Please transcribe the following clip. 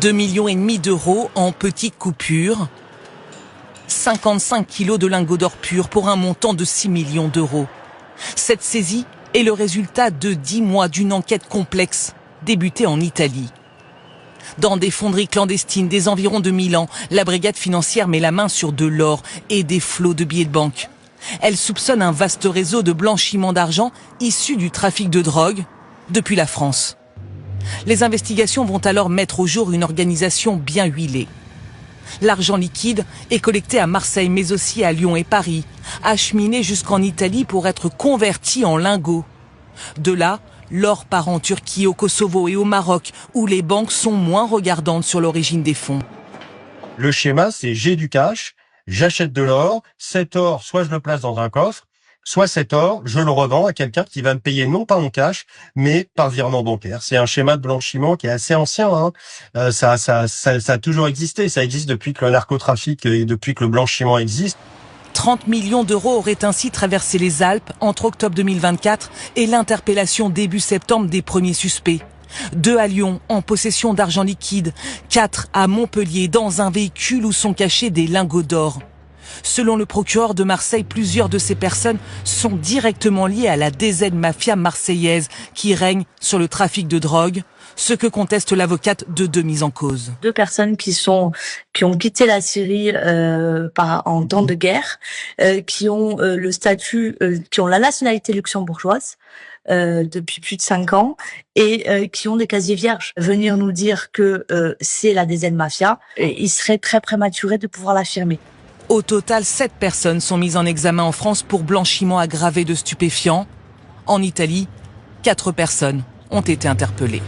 2,5 millions d'euros en petites coupures. 55 kilos de lingots d'or pur pour un montant de 6 millions d'euros. Cette saisie est le résultat de 10 mois d'une enquête complexe débutée en Italie. Dans des fonderies clandestines des environs de Milan, la brigade financière met la main sur de l'or et des flots de billets de banque. Elle soupçonne un vaste réseau de blanchiment d'argent issu du trafic de drogue depuis la France. Les investigations vont alors mettre au jour une organisation bien huilée. L'argent liquide est collecté à Marseille, mais aussi à Lyon et Paris, acheminé jusqu'en Italie pour être converti en lingots. De là, l'or part en Turquie, au Kosovo et au Maroc, où les banques sont moins regardantes sur l'origine des fonds. Le schéma, c'est j'ai du cash, j'achète de l'or, cet or, soit je le place dans un coffre, soit cet or, je le revends à quelqu'un qui va me payer non pas en cash, mais par virement bancaire. C'est un schéma de blanchiment qui est assez ancien. Ça a toujours existé. Ça existe depuis que le narcotrafic et depuis que le blanchiment existe. 30 millions d'euros auraient ainsi traversé les Alpes entre octobre 2024 et l'interpellation début septembre des premiers suspects. 2 à Lyon, en possession d'argent liquide. 4 à Montpellier, dans un véhicule où sont cachés des lingots d'or. Selon le procureur de Marseille, plusieurs de ces personnes sont directement liées à la DZ Mafia marseillaise qui règne sur le trafic de drogue, ce que conteste l'avocate de 2 mises en cause. 2 personnes qui ont quitté la Syrie en temps de guerre, qui ont le statut, qui ont la nationalité luxembourgeoise depuis plus de 5 ans et qui ont des casiers vierges. Venir nous dire que c'est la DZ Mafia, il serait très prématuré de pouvoir l'affirmer. Au total, 7 personnes sont mises en examen en France pour blanchiment aggravé de stupéfiants. En Italie, 4 personnes ont été interpellées.